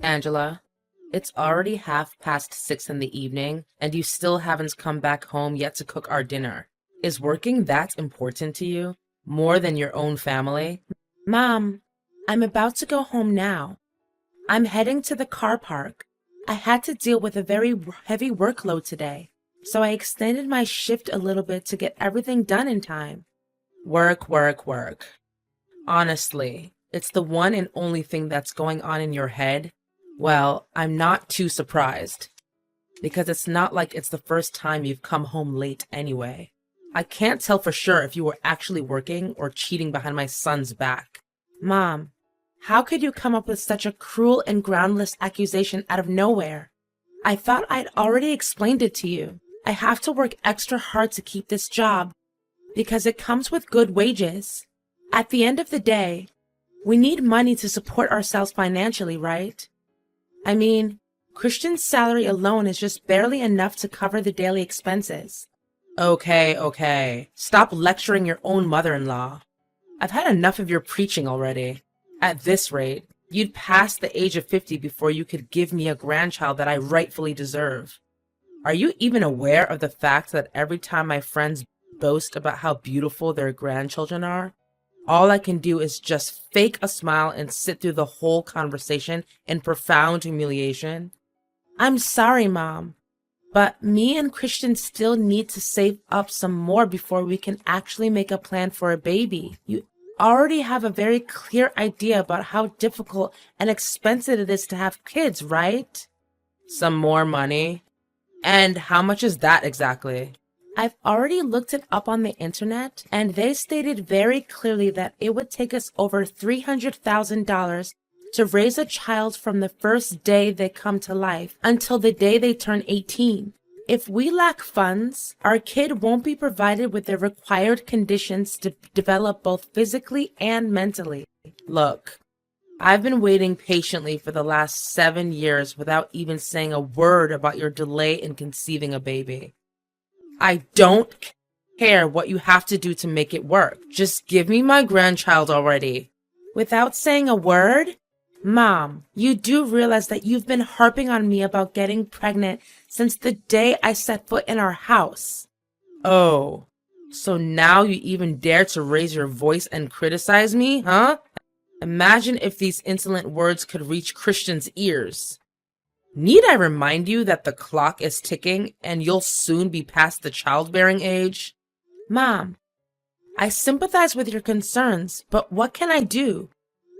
Angela, it's already 6:30 in the evening, and you still haven't come back home yet to cook our dinner. Is working that important to you? More than your own family? Mom, I'm about to go home now. I'm heading to the car park. I had to deal with a very heavy workload today, so I extended my shift a little bit to get everything done in time. Work, work, work. Honestly, it's the one and only thing that's going on in your head. Well, I'm not too surprised, because it's not like it's the first time you've come home late anyway. I can't tell for sure if you were actually working or cheating behind my son's back. Mom, how could you come up with such a cruel and groundless accusation out of nowhere? I thought I'd already explained it to you. I have to work extra hard to keep this job because it comes with good wages. At the end of the day, we need money to support ourselves financially, right? I mean, Christian's salary alone is just barely enough to cover the daily expenses. Okay. Stop lecturing your own mother-in-law. I've had enough of your preaching already. At this rate, you'd pass the age of 50 before you could give me a grandchild that I rightfully deserve. Are you even aware of the fact that every time my friends boast about how beautiful their grandchildren are, all I can do is just fake a smile and sit through the whole conversation in profound humiliation? I'm sorry, Mom, but me and Christian still need to save up some more before we can actually make a plan for a baby. You already have a very clear idea about how difficult and expensive it is to have kids, right? Some more money? And how much is that exactly? I've already looked it up on the internet, and they stated very clearly that it would take us over $300,000 to raise a child from the first day they come to life until the day they turn 18. If we lack funds, our kid won't be provided with the required conditions to develop both physically and mentally. Look, I've been waiting patiently for the last 7 years without even saying a word about your delay in conceiving a baby. I don't care what you have to do to make it work. Just give me my grandchild already. Without saying a word? Mom, you do realize that you've been harping on me about getting pregnant since the day I set foot in our house. Oh, so now you even dare to raise your voice and criticize me, huh? Imagine if these insolent words could reach Christian's ears. Need I remind you that the clock is ticking and you'll soon be past the childbearing age? Mom, I sympathize with your concerns, but what can I do?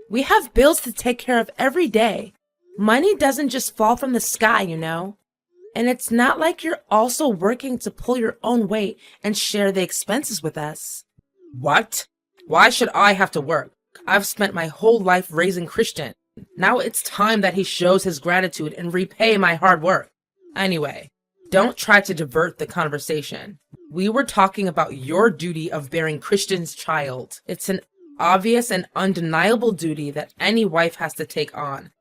We have bills to take care of every day. Money doesn't just fall from the sky, you know. And it's not like you're also working to pull your own weight and share the expenses with us. What? Why should I have to work? I've spent my whole life raising Christian. Now it's time that he shows his gratitude and repay my hard work. Anyway, don't try to divert the conversation. We were talking about your duty of bearing Christian's child. It's an obvious and undeniable duty that any wife has to take on,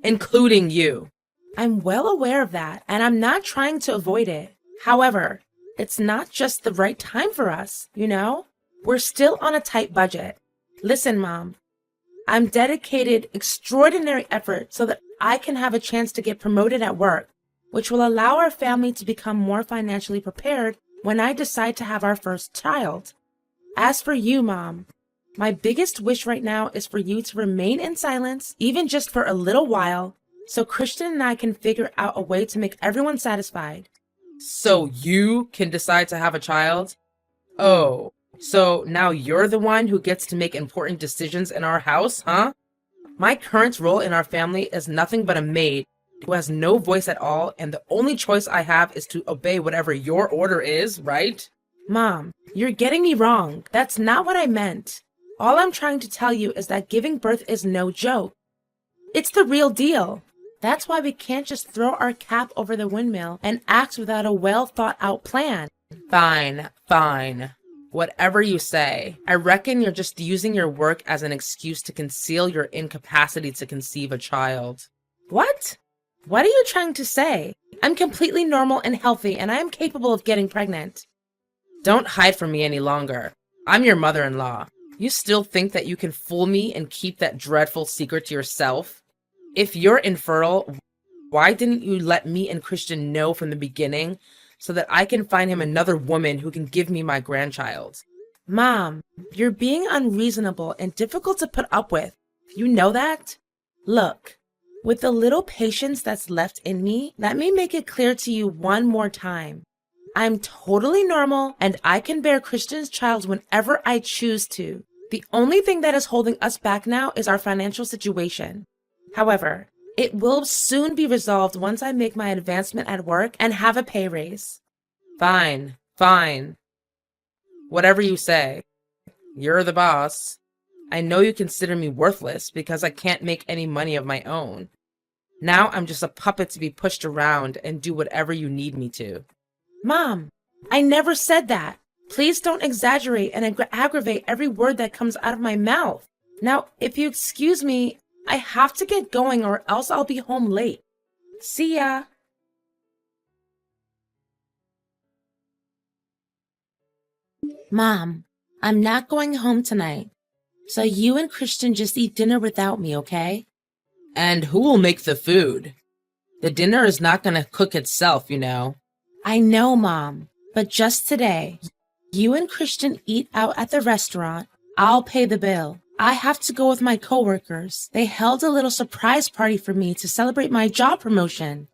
including you. I'm well aware of that, and I'm not trying to avoid it. However, it's not just the right time for us, you know? We're still on a tight budget. Listen, Mom, I'm dedicated extraordinary effort so that I can have a chance to get promoted at work, which will allow our family to become more financially prepared when I decide to have our first child. As for you, Mom, my biggest wish right now is for you to remain in silence, even just for a little while, so Christian and I can figure out a way to make everyone satisfied. So you can decide to have a child? Oh. So now you're the one who gets to make important decisions in our house, huh? My current role in our family is nothing but a maid who has no voice at all, and the only choice I have is to obey whatever your order is, right? Mom, you're getting me wrong. That's not what I meant. All I'm trying to tell you is that giving birth is no joke. It's the real deal. That's why we can't just throw our cap over the windmill and act without a well-thought-out plan. Fine. Whatever you say. I reckon you're just using your work as an excuse to conceal your incapacity to conceive a child. What? What are you trying to say? I'm completely normal and healthy, and I am capable of getting pregnant. Don't hide from me any longer. I'm your mother-in-law. You still think that you can fool me and keep that dreadful secret to yourself? If you're infertile, why didn't you let me and Christian know from the beginning so that I can find him another woman who can give me my grandchild? Mom, you're being unreasonable and difficult to put up with. You know that? Look, with the little patience that's left in me, let me make it clear to you one more time. I'm totally normal and I can bear Christian's child whenever I choose to. The only thing that is holding us back now is our financial situation. However, it will soon be resolved once I make my advancement at work and have a pay raise. Fine, fine. Whatever you say. You're the boss. I know you consider me worthless because I can't make any money of my own. Now I'm just a puppet to be pushed around and do whatever you need me to. Mom, I never said that. Please don't exaggerate and aggravate every word that comes out of my mouth. Now, if you excuse me, I have to get going or else I'll be home late. See ya. Mom, I'm not going home tonight. So you and Christian just eat dinner without me, okay? And who will make the food? The dinner is not going to cook itself, you know. I know, Mom, but just today, you and Christian eat out at the restaurant. I'll pay the bill. I have to go with my coworkers. They held a little surprise party for me to celebrate my job promotion.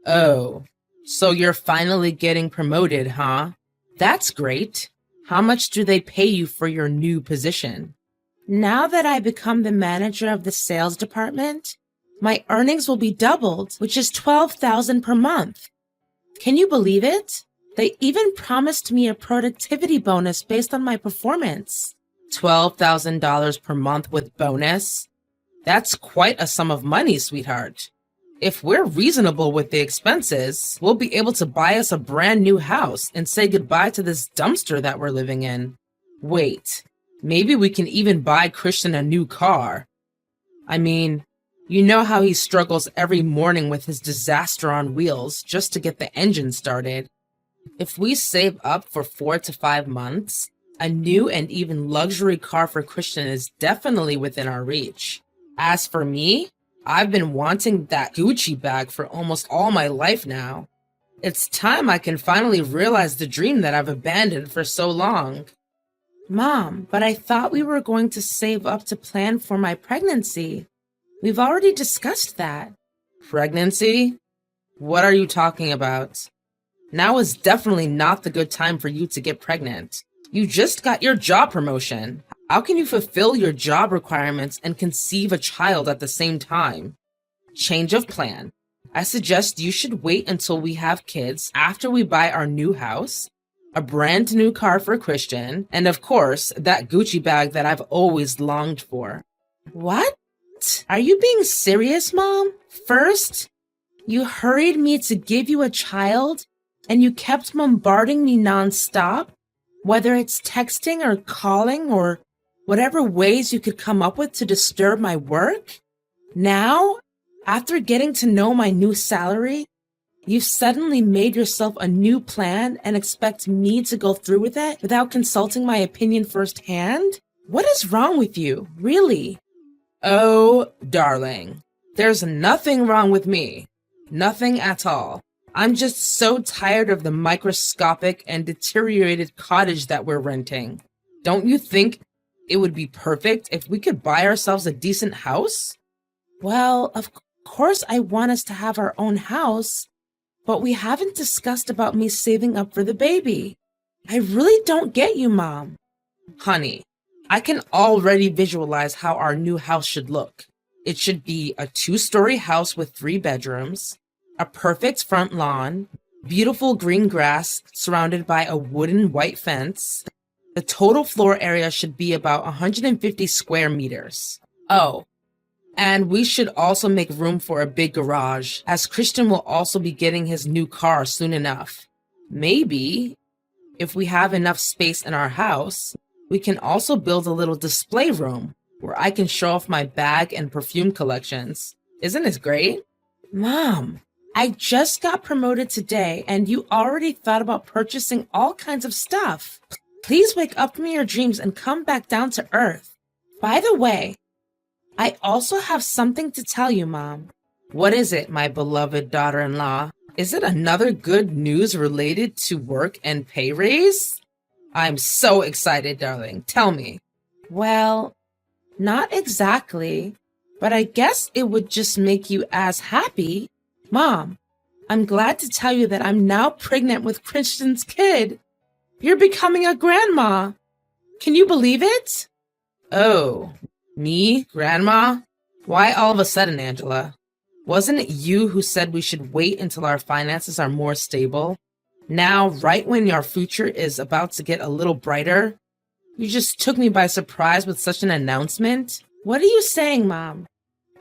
Oh, so you're finally getting promoted, huh? That's great. How much do they pay you for your new position? Now that I become the manager of the sales department, my earnings will be doubled, which is $12,000 per month. Can you believe it? They even promised me a productivity bonus based on my performance. $12,000 per month with bonus? That's quite a sum of money, sweetheart. If we're reasonable with the expenses, we'll be able to buy us a brand new house and say goodbye to this dumpster that we're living in. Wait, maybe we can even buy Christian a new car. I mean, you know how he struggles every morning with his disaster on wheels just to get the engine started. If we save up for 4 to 5 months, a new and even luxury car for Christian is definitely within our reach. As for me, I've been wanting that Gucci bag for almost all my life now. It's time I can finally realize the dream that I've abandoned for so long. Mom, but I thought we were going to save up to plan for my pregnancy. We've already discussed that. Pregnancy? What are you talking about? Now is definitely not the good time for you to get pregnant. You just got your job promotion. How can you fulfill your job requirements and conceive a child at the same time? Change of plan. I suggest you should wait until we have kids after we buy our new house, a brand new car for Christian, and of course, that Gucci bag that I've always longed for. What? Are you being serious, Mom? First, you hurried me to give you a child, and you kept bombarding me nonstop, whether it's texting or calling or whatever ways you could come up with to disturb my work. Now, after getting to know my new salary, you've suddenly made yourself a new plan and expect me to go through with it without consulting my opinion firsthand? What is wrong with you, really? Oh, darling, there's nothing wrong with me. Nothing at all. I'm just so tired of the microscopic and deteriorated cottage that we're renting. Don't you think it would be perfect if we could buy ourselves a decent house? Well, of course I want us to have our own house, but we haven't discussed about me saving up for the baby. I really don't get you, Mom. Honey, I can already visualize how our new house should look. It should be a 2-story house with 3 bedrooms, a perfect front lawn, beautiful green grass surrounded by a wooden white fence. The total floor area should be about 150 square meters. Oh, and we should also make room for a big garage, as Christian will also be getting his new car soon enough. Maybe, if we have enough space in our house, we can also build a little display room where I can show off my bag and perfume collections. Isn't it great? Mom, I just got promoted today and you already thought about purchasing all kinds of stuff. Please wake up from your dreams and come back down to earth. By the way, I also have something to tell you, Mom. What is it, my beloved daughter-in-law? Is it another good news related to work and pay raise? I'm so excited, darling. Tell me. Well, not exactly, but I guess it would just make you as happy. Mom, I'm glad to tell you that I'm now pregnant with Christian's kid. You're becoming a grandma. Can you believe it? Oh, me, grandma? Why all of a sudden, Angela? Wasn't it you who said we should wait until our finances are more stable? Now, right when our future is about to get a little brighter, you just took me by surprise with such an announcement? What are you saying, Mom?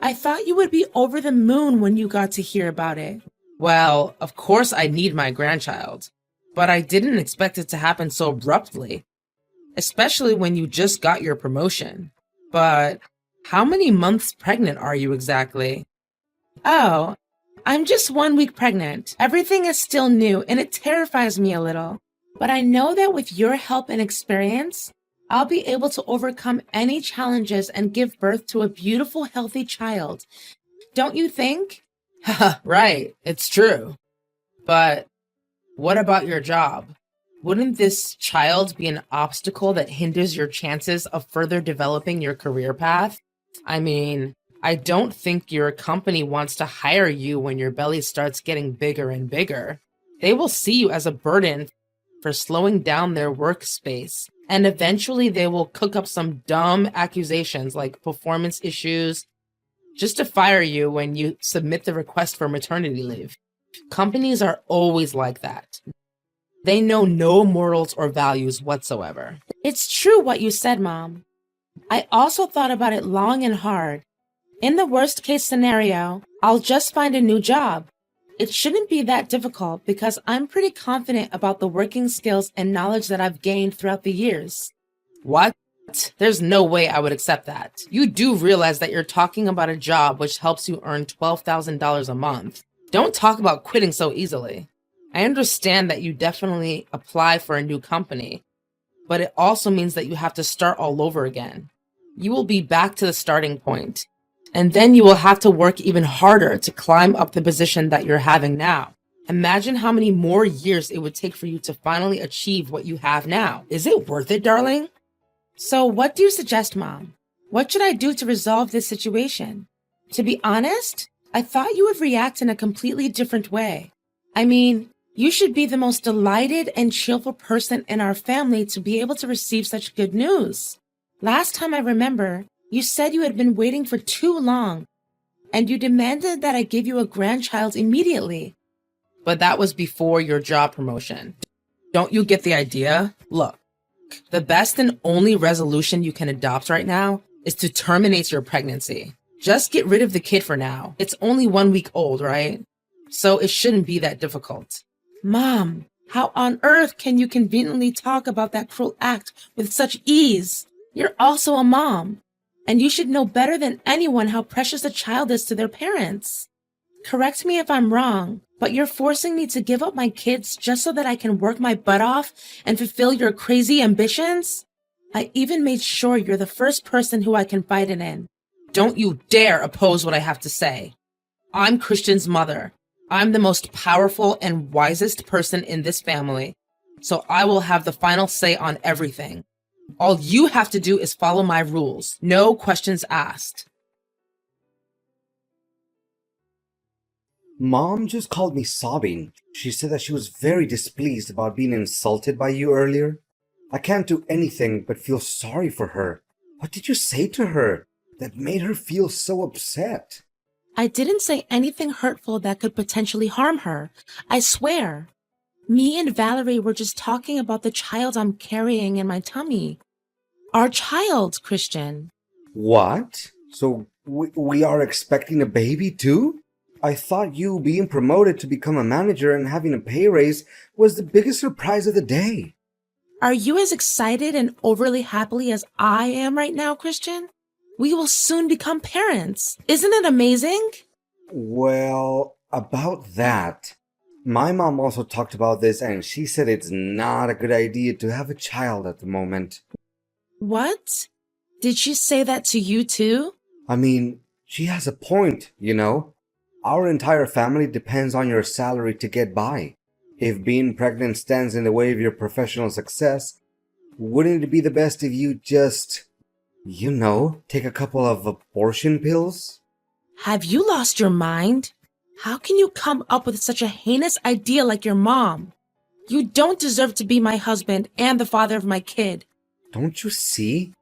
I thought you would be over the moon when you got to hear about it. Well, of course I need my grandchild, but I didn't expect it to happen so abruptly, especially when you just got your promotion. But how many months pregnant are you exactly? Oh, I'm just 1 week pregnant. Everything is still new and it terrifies me a little. But I know that with your help and experience, I'll be able to overcome any challenges and give birth to a beautiful, healthy child. Don't you think? Right, it's true. But what about your job? Wouldn't this child be an obstacle that hinders your chances of further developing your career path? I mean, I don't think your company wants to hire you when your belly starts getting bigger and bigger. They will see you as a burden for slowing down their workspace, and eventually they will cook up some dumb accusations like performance issues just to fire you when you submit the request for maternity leave. Companies are always like that. They know no morals or values whatsoever. It's true what you said, Mom. I also thought about it long and hard. In the worst case scenario, I'll just find a new job. It shouldn't be that difficult because I'm pretty confident about the working skills and knowledge that I've gained throughout the years. What? There's no way I would accept that. You do realize that you're talking about a job which helps you earn $12,000 a month. Don't talk about quitting so easily. I understand that you definitely apply for a new company, but it also means that you have to start all over again. You will be back to the starting point, and then you will have to work even harder to climb up the position that you're having now. Imagine how many more years it would take for you to finally achieve what you have now. Is it worth it, darling? So what do you suggest, Mom? What should I do to resolve this situation? To be honest, I thought you would react in a completely different way. I mean, you should be the most delighted and cheerful person in our family to be able to receive such good news. Last time I remember, you said you had been waiting for too long, and you demanded that I give you a grandchild immediately. But that was before your job promotion. Don't you get the idea? Look, the best and only resolution you can adopt right now is to terminate your pregnancy. Just get rid of the kid for now. It's only 1 week old, right? So it shouldn't be that difficult. Mom, how on earth can you conveniently talk about that cruel act with such ease? You're also a mom, and you should know better than anyone how precious a child is to their parents. Correct me if I'm wrong, but you're forcing me to give up my kids just so that I can work my butt off and fulfill your crazy ambitions? I even made sure you're the first person who I confide in. Don't you dare oppose what I have to say. I'm Christian's mother. I'm the most powerful and wisest person in this family, so I will have the final say on everything. All you have to do is follow my rules. No questions asked. Mom just called me sobbing. She said that she was very displeased about being insulted by you earlier. I can't do anything but feel sorry for her. What did you say to her that made her feel so upset? I didn't say anything hurtful that could potentially harm her. I swear. Me and Valerie were just talking about the child I'm carrying in my tummy. Our child, Christian. What? So we are expecting a baby too? I thought you being promoted to become a manager and having a pay raise was the biggest surprise of the day. Are you as excited and overly happy as I am right now, Christian? We will soon become parents. Isn't it amazing? Well, about that. My mom also talked about this and she said it's not a good idea to have a child at the moment. What? Did she say that to you too? I mean, she has a point, you know? Our entire family depends on your salary to get by. If being pregnant stands in the way of your professional success, wouldn't it be the best if you just, take a couple of abortion pills? Have you lost your mind? How can you come up with such a heinous idea like your mom? You don't deserve to be my husband and the father of my kid. Don't you see?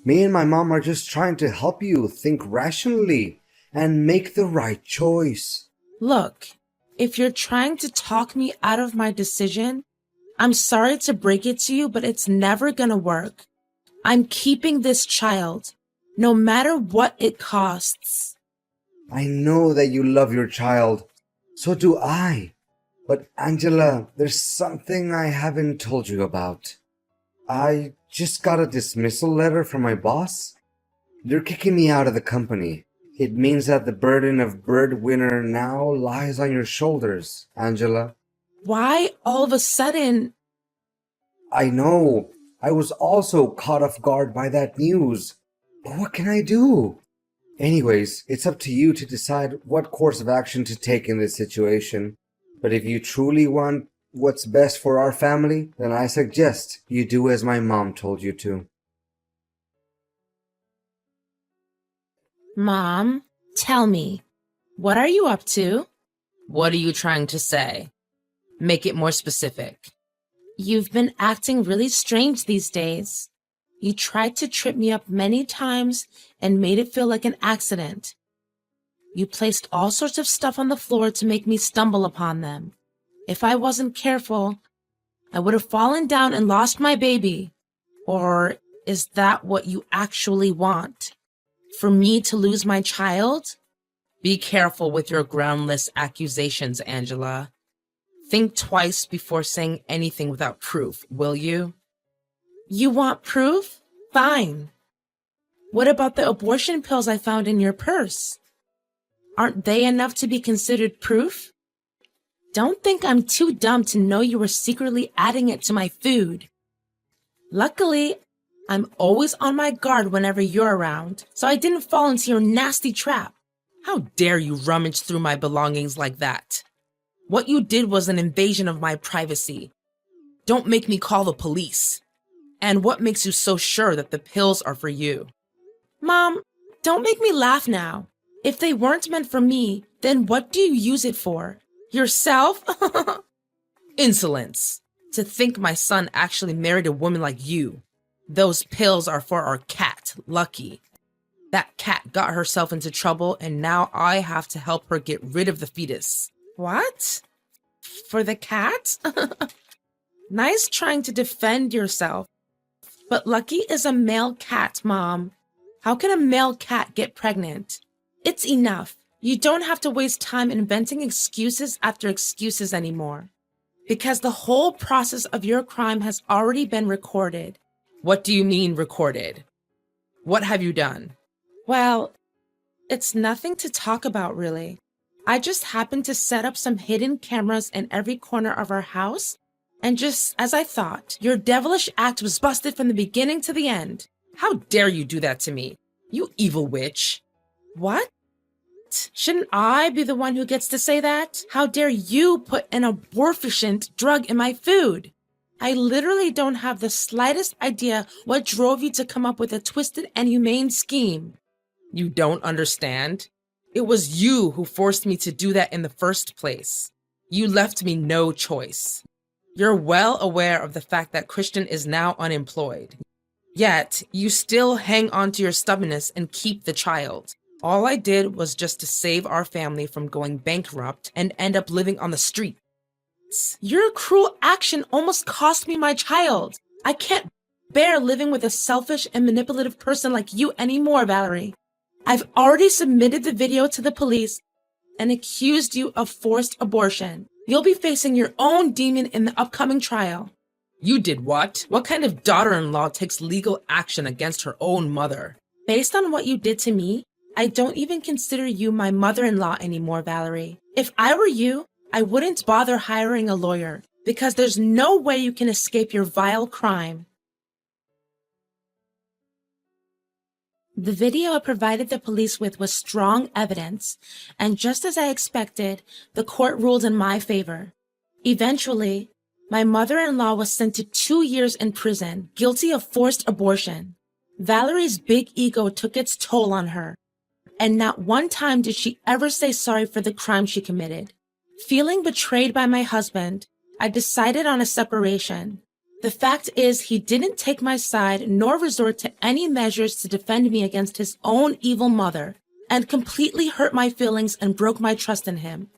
Me and my mom are just trying to help you think rationally and make the right choice. Look, if you're trying to talk me out of my decision, I'm sorry to break it to you, but it's never gonna work. I'm keeping this child, no matter what it costs. I know that you love your child. So do I. But Angela, there's something I haven't told you about. I just got a dismissal letter from my boss. They're kicking me out of the company. It means that the burden of breadwinner now lies on your shoulders, Angela. Why all of a sudden? I know. I was also caught off guard by that news. But what can I do? Anyways, it's up to you to decide what course of action to take in this situation. But if you truly want what's best for our family, then I suggest you do as my mom told you to. Mom, tell me, what are you up to? What are you trying to say? Make it more specific. You've been acting really strange these days. You tried to trip me up many times and made it feel like an accident. You placed all sorts of stuff on the floor to make me stumble upon them. If I wasn't careful, I would have fallen down and lost my baby. Or is that what you actually want? For me to lose my child? Be careful with your groundless accusations, Angela. Think twice before saying anything without proof, will you? You want proof? Fine. What about the abortion pills I found in your purse? Aren't they enough to be considered proof? Don't think I'm too dumb to know you were secretly adding it to my food. Luckily, I'm always on my guard whenever you're around, so I didn't fall into your nasty trap. How dare you rummage through my belongings like that? What you did was an invasion of my privacy. Don't make me call the police. And what makes you so sure that the pills are for you? Mom, don't make me laugh now. If they weren't meant for me, then what do you use it for? Yourself? Insolence. To think my son actually married a woman like you. Those pills are for our cat, Lucky. That cat got herself into trouble and now I have to help her get rid of the fetus. What? For the cat? Nice trying to defend yourself. But Lucky is a male cat, Mom. How can a male cat get pregnant? It's enough. You don't have to waste time inventing excuses after excuses anymore. Because the whole process of your crime has already been recorded. What do you mean recorded? What have you done? Well, it's nothing to talk about, really. I just happened to set up some hidden cameras in every corner of our house, and just as I thought, your devilish act was busted from the beginning to the end. How dare you do that to me, you evil witch? What? Shouldn't I be the one who gets to say that? How dare you put an abortifacient drug in my food? I literally don't have the slightest idea what drove you to come up with a twisted and humane scheme. You don't understand? It was you who forced me to do that in the first place. You left me no choice. You're well aware of the fact that Christian is now unemployed. Yet, you still hang on to your stubbornness and keep the child. All I did was just to save our family from going bankrupt and end up living on the street. Your cruel action almost cost me my child. I can't bear living with a selfish and manipulative person like you anymore, Valerie. I've already submitted the video to the police and accused you of forced abortion. You'll be facing your own demon in the upcoming trial. You did what? What kind of daughter-in-law takes legal action against her own mother? Based on what you did to me, I don't even consider you my mother-in-law anymore, Valerie. If I were you, I wouldn't bother hiring a lawyer, because there's no way you can escape your vile crime. The video I provided the police with was strong evidence, and just as I expected, the court ruled in my favor. Eventually, my mother-in-law was sent to 2 years in prison, guilty of forced abortion. Valerie's big ego took its toll on her, and not one time did she ever say sorry for the crime she committed. Feeling betrayed by my husband, I decided on a separation. The fact is, he didn't take my side nor resort to any measures to defend me against his own evil mother, and completely hurt my feelings and broke my trust in him.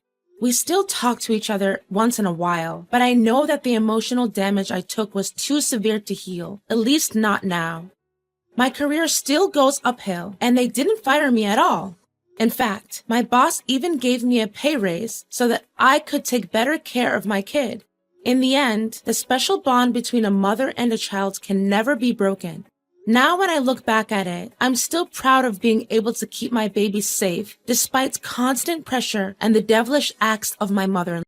We still talk to each other once in a while, but I know that the emotional damage I took was too severe to heal, at least not now. My career still goes uphill, and they didn't fire me at all. In fact, my boss even gave me a pay raise so that I could take better care of my kid. In the end, the special bond between a mother and a child can never be broken. Now when I look back at it, I'm still proud of being able to keep my baby safe despite constant pressure and the devilish acts of my mother-in-law.